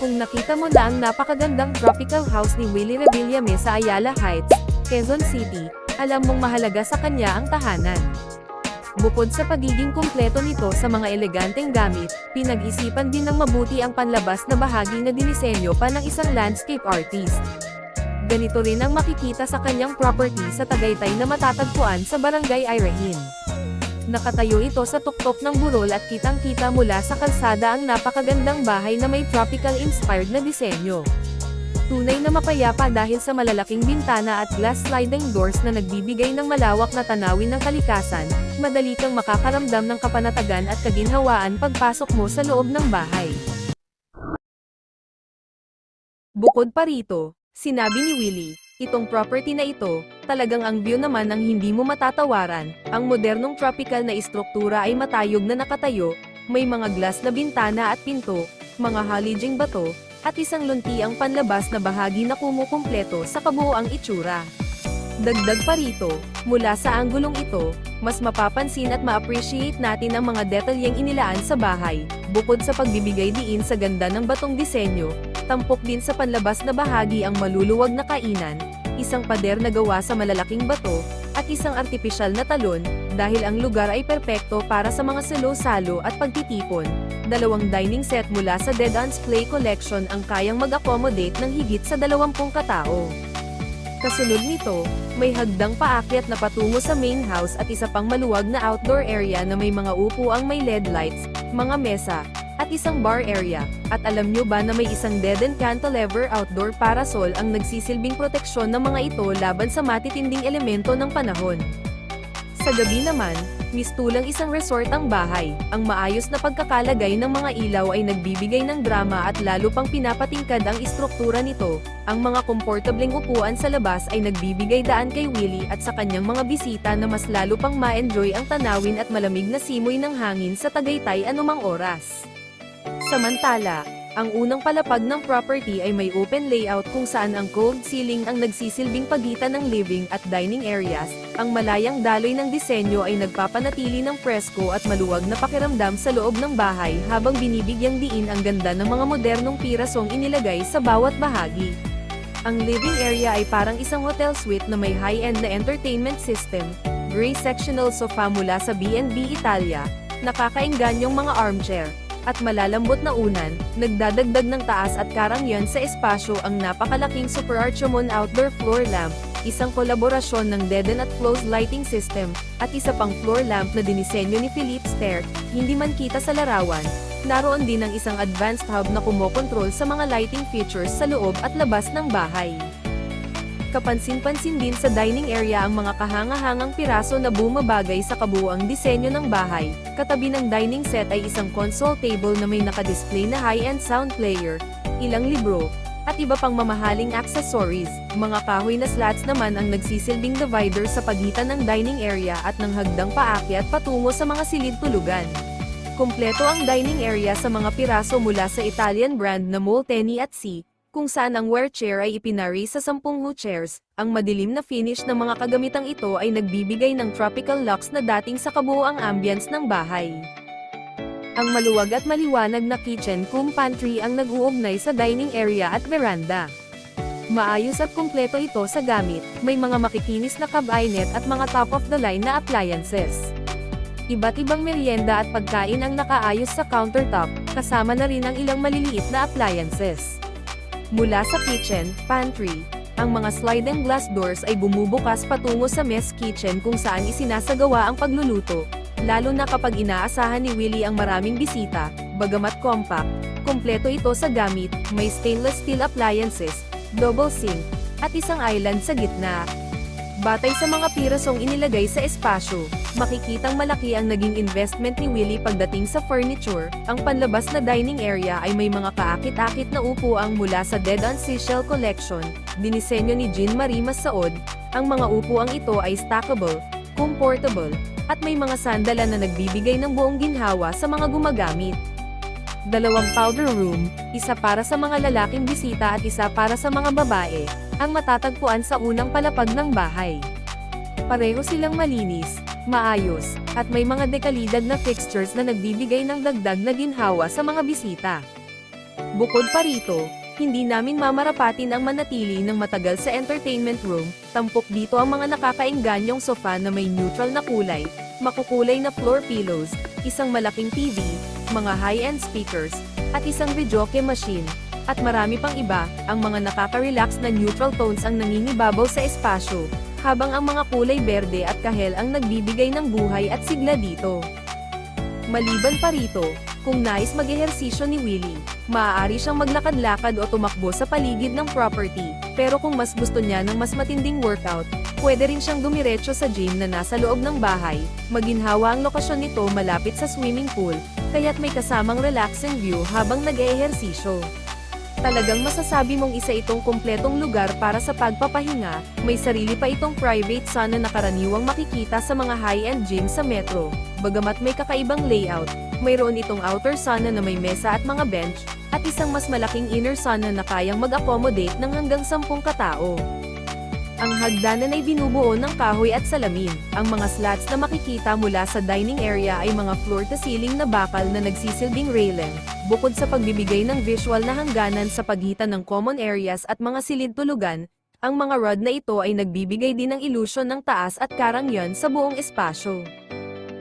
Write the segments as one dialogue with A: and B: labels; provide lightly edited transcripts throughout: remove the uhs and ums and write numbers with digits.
A: Kung nakita mo na ang napakagandang tropical house ni Willie Revillame sa Ayala Heights, Quezon City, alam mong mahalaga sa kanya ang tahanan. Bukod sa pagiging kumpleto nito sa mga eleganteng gamit, pinag-isipan din ng mabuti ang panlabas na bahagi na dinisenyo pa ng isang landscape artist. Ganito rin ang makikita sa kanyang property sa Tagaytay na matatagpuan sa Barangay Irahin. Nakatayo ito sa tuktok ng burol at kitang-kita mula sa kalsada ang napakagandang bahay na may tropical-inspired na disenyo. Tunay na mapayapa dahil sa malalaking bintana at glass sliding doors na nagbibigay ng malawak na tanawin ng kalikasan, madali kang makakaramdam ng kapanatagan at kaginhawaan pagpasok mo sa loob ng bahay. Bukod pa rito, sinabi ni Willie, itong property na ito, talagang ang view naman ang hindi mo matatawaran. Ang modernong tropical na istruktura ay matayog na nakatayo, may mga glass na bintana at pinto, mga halijing bato, at isang luntiang panlabas na bahagi na kumukumpleto sa kabuoang itsura. Dagdag pa rito, mula sa anggulong ito, mas mapapansin at ma-appreciate natin ang mga detalyeng inilaan sa bahay. Bukod sa pagbibigay diin sa ganda ng batong disenyo, tampok din sa panlabas na bahagi ang maluluwag na kainan, isang pader na gawa sa malalaking bato, at isang artipisyal na talon, dahil ang lugar ay perpekto para sa mga salo-salo at pagtitipon. Dalawang dining set mula sa Dead Ants Play Collection ang kayang mag-accommodate ng higit sa 20 katao. Kasunod nito, may hagdang paakyat na patungo sa main house at isa pang maluwag na outdoor area na may mga upuang may LED lights, mga mesa, at isang bar area. At alam nyo ba na may isang dead-end cantilever outdoor parasol ang nagsisilbing proteksyon ng mga ito laban sa matitinding elemento ng panahon. Sa gabi naman, mistulang isang resort ang bahay. Ang maayos na pagkakalagay ng mga ilaw ay nagbibigay ng drama at lalo pang pinapatingkad ang istruktura nito. Ang mga komportableng upuan sa labas ay nagbibigay daan kay Willie at sa kanyang mga bisita na mas lalo pang ma-enjoy ang tanawin at malamig na simoy ng hangin sa Tagaytay anumang oras. Samantala, ang unang palapag ng property ay may open layout kung saan ang cold ceiling ang nagsisilbing pagitan ng living at dining areas. Ang malayang daloy ng disenyo ay nagpapanatili ng presko at maluwag na pakiramdam sa loob ng bahay habang binibigyang diin ang ganda ng mga modernong pirasong inilagay sa bawat bahagi. Ang living area ay parang isang hotel suite na may high-end na entertainment system, gray sectional sofa mula sa B&B Italia, nakakaingganyong mga armchair, at malalambot na unan, nagdadagdag ng taas at karangyaan sa espasyo ang napakalaking Super Archimon outdoor floor lamp, isang kolaborasyon ng Dedan at Flows lighting system, at isa pang floor lamp na dinisenyo ni Philippe Ster, hindi man kita sa larawan. Naroon din ang isang advanced hub na kumokontrol sa mga lighting features sa loob at labas ng bahay. Kapansin-pansin din sa dining area ang mga kahanga-hangang piraso na bumabagay sa kabuuang disenyo ng bahay. Katabi ng dining set ay isang console table na may nakadisplay na high-end sound player, ilang libro, at iba pang mamahaling accessories. Mga kahoy na slats naman ang nagsisilbing divider sa pagitan ng dining area at ng hagdang paakyat patungo sa mga silid tulugan. Kumpleto ang dining area sa mga piraso mula sa Italian brand na Molteni at C, kung saan ang wear chair ay ipinari sa 10 chairs. Ang madilim na finish ng mga kagamitang ito ay nagbibigay ng tropical looks na dating sa kabuoang ambience ng bahay. Ang maluwag at maliwanag na kitchen cum pantry ang nag-uugnay sa dining area at veranda. Maayos at kumpleto ito sa gamit, may mga makikinis na cabinet at mga top-of-the-line na appliances. Iba't ibang merienda at pagkain ang nakaayos sa countertop, kasama na rin ang ilang maliliit na appliances. Mula sa kitchen, pantry, ang mga sliding glass doors ay bumubukas patungo sa mess kitchen kung saan isinasagawa ang pagluluto, lalo na kapag inaasahan ni Willie ang maraming bisita. Bagamat compact, kumpleto ito sa gamit, may stainless steel appliances, double sink, at isang island sa gitna. Batay sa mga pirasong inilagay sa espasyo, makikitang malaki ang naging investment ni Willie pagdating sa furniture. Ang panlabas na dining area ay may mga kaakit-akit na upuang mula sa Dead on Seashell Collection, dinisenyo ni Jean-Marie Massaod. Ang mga upuang ito ay stackable, comfortable, at may mga sandalan na nagbibigay ng buong ginhawa sa mga gumagamit. Dalawang powder room, isa para sa mga lalaking bisita at isa para sa mga babae, ang matatagpuan sa unang palapag ng bahay. Pareho silang malinis, maayos, at may mga dekalidad na fixtures na nagbibigay ng dagdag na ginhawa sa mga bisita. Bukod pa rito, hindi namin mamarapatin ang manatili ng matagal sa entertainment room, tampok dito ang mga nakakaingganyong sofa na may neutral na kulay, makukulay na floor pillows, isang malaking TV, mga high-end speakers, at isang videoke machine, at marami pang iba, ang mga nakaka-relax na neutral tones ang nangingibabaw sa espasyo, habang ang mga kulay berde at kahel ang nagbibigay ng buhay at sigla dito. Maliban pa rito, kung nais mag-ehersisyo ni Willie, maaari siyang maglakad-lakad o tumakbo sa paligid ng property, pero kung mas gusto niya ng mas matinding workout, pwede rin siyang dumiretso sa gym na nasa loob ng bahay, maginhawa ang lokasyon nito malapit sa swimming pool, kaya't may kasamang relaxing view habang nag-eehersisyo. Talagang masasabi mong isa itong kumpletong lugar para sa pagpapahinga, may sarili pa itong private sauna na karaniwang makikita sa mga high-end gym sa metro. Bagamat may kakaibang layout, mayroon itong outer sauna na may mesa at mga bench, at isang mas malaking inner sauna na kayang mag-accommodate ng hanggang 10 katao. Ang hagdanan ay binubuo ng kahoy at salamin. Ang mga slats na makikita mula sa dining area ay mga floor-to-ceiling na bakal na nagsisilbing railing. Bukod sa pagbibigay ng visual na hangganan sa pagitan ng common areas at mga silid-tulugan, ang mga rod na ito ay nagbibigay din ng ilusyon ng taas at karangyan sa buong espasyo.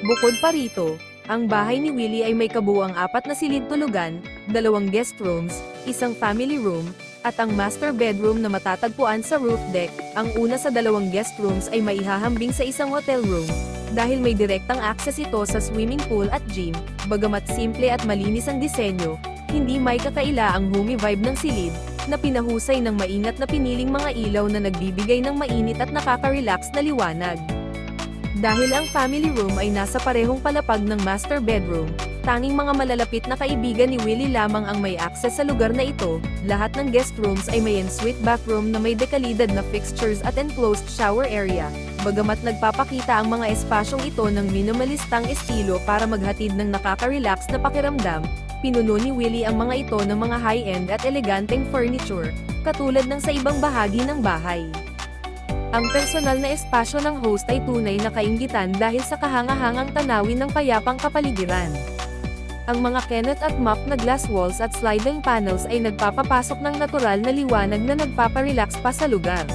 A: Bukod pa rito, ang bahay ni Willie ay may kabuuang 4 na silid-tulugan, 2 guest rooms, isang family room, at ang master bedroom na matatagpuan sa roof deck. Ang una sa 2 guest rooms ay maihahambing sa isang hotel room, dahil may direktang access ito sa swimming pool at gym. Bagamat simple at malinis ang disenyo, hindi may kakaila ang homey vibe ng silid, na pinahusay ng maingat na piniling mga ilaw na nagbibigay ng mainit at nakaka-relax na liwanag. Dahil ang family room ay nasa parehong palapag ng master bedroom, tanging mga malalapit na kaibigan ni Willie lamang ang may access sa lugar na ito. Lahat ng guest rooms ay may ensuite bathroom na may dekalidad na fixtures at enclosed shower area. Bagamat nagpapakita ang mga espasyong ito ng minimalistang estilo para maghatid ng nakaka-relax na pakiramdam, pinuno ni Willie ang mga ito ng mga high-end at eleganteng furniture, katulad ng sa ibang bahagi ng bahay. Ang personal na espasyo ng host ay tunay na kainggitan dahil sa kahangahangang tanawin ng payapang kapaligiran. Ang mga Kenneth at Mop na glass walls at sliding panels ay nagpapapasok ng natural na liwanag na nagpaparelax pa sa lugar.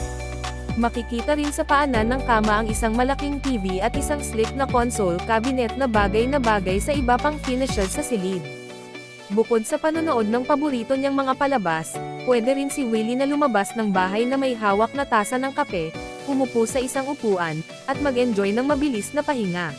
A: Makikita rin sa paanan ng kama ang isang malaking TV at isang sleek na console cabinet na bagay sa iba pang finishes sa silid. Bukod sa panonood ng paborito niyang mga palabas, pwede rin si Willie na lumabas ng bahay na may hawak na tasa ng kape, umupo sa isang upuan, at mag-enjoy ng mabilis na pahinga.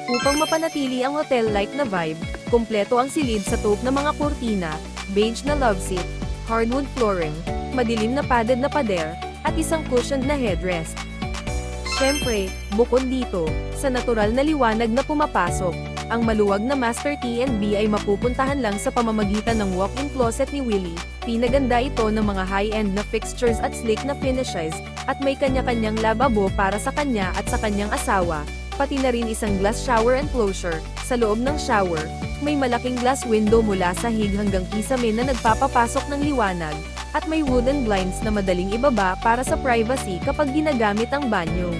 A: Upang mapanatili ang hotel-like na vibe, kumpleto ang silid sa taupe na mga kurtina, beige na love seat, hardwood flooring, madilim na padded na pader, at isang cushioned na headrest. Siyempre, bukod dito, sa natural na liwanag na pumapasok, ang maluwag na master T&B ay mapupuntahan lang sa pamamagitan ng walk-in closet ni Willie. Pinaganda ito ng mga high-end na fixtures at sleek na finishes, at may kanya-kanyang lababo para sa kanya at sa kanyang asawa, pati na rin isang glass shower enclosure. Sa loob ng shower, may malaking glass window mula sahig hanggang kisame na nagpapapasok ng liwanag, at may wooden blinds na madaling ibaba para sa privacy kapag ginagamit ang banyo.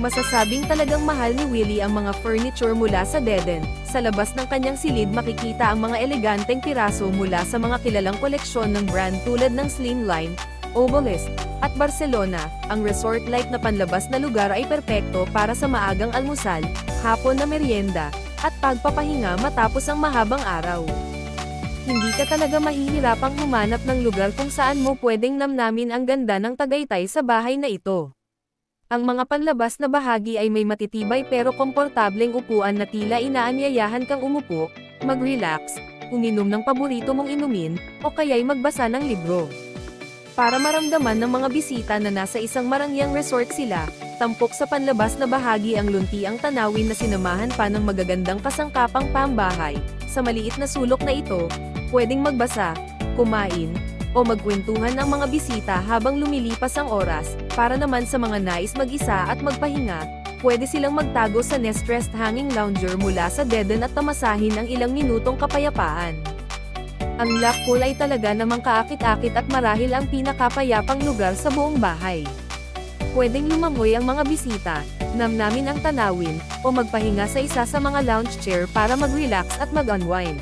A: Masasabing talagang mahal ni Willie ang mga furniture mula sa Deden. Sa labas ng kanyang silid makikita ang mga eleganteng piraso mula sa mga kilalang koleksyon ng brand tulad ng Slimline, Obelisk, at Barcelona. Ang resort-like na panlabas na lugar ay perpekto para sa maagang almusal, hapon na merienda, at pagpapahinga matapos ang mahabang araw. Hindi ka talaga mahihirapang humanap ng lugar kung saan mo pwedeng namnamin ang ganda ng Tagaytay sa bahay na ito. Ang mga panlabas na bahagi ay may matitibay pero komportableng upuan na tila inaanyayahan kang umupo, mag-relax, uminom ng paborito mong inumin, o kaya'y magbasa ng libro. Para maramdaman ng mga bisita na nasa isang marangyang resort sila, tampok sa panlabas na bahagi ang luntiang tanawin na sinamahan pa ng magagandang kasangkapang pambahay. Sa maliit na sulok na ito, pwedeng magbasa, kumain, o magkwentuhan ang mga bisita habang lumilipas ang oras. Para naman sa mga nais mag-isa at magpahinga, pwede silang magtago sa Nestrest Hanging Lounger mula sa Deden at tamasahin ang ilang minutong kapayapaan. Ang lock pool ay talaga namang kaakit-akit at marahil ang pinakapayapang lugar sa buong bahay. Pwedeng lumangoy ang mga bisita, namnamin ang tanawin, o magpahinga sa isa sa mga lounge chair para mag-relax at mag-unwind.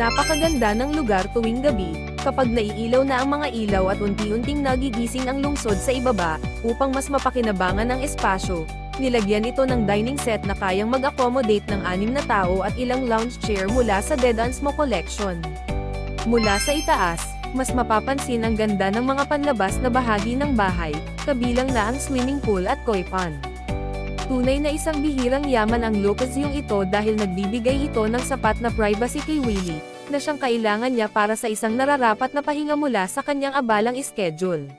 A: Napakaganda ng lugar tuwing gabi, kapag naiilaw na ang mga ilaw at unti-unting nagigising ang lungsod sa ibaba, upang mas mapakinabangan ang espasyo. Nilagyan ito ng dining set na kayang mag-accommodate ng 6 na tao at ilang lounge chair mula sa Dead Ansmo Collection. Mula sa itaas, mas mapapansin ang ganda ng mga panlabas na bahagi ng bahay, kabilang na ang swimming pool at koi pond. Tunay na isang bihirang yaman ang lokasyong ito dahil nagbibigay ito ng sapat na privacy kay Willie, na siyang kailangan niya para sa isang nararapat na pahinga mula sa kanyang abalang schedule.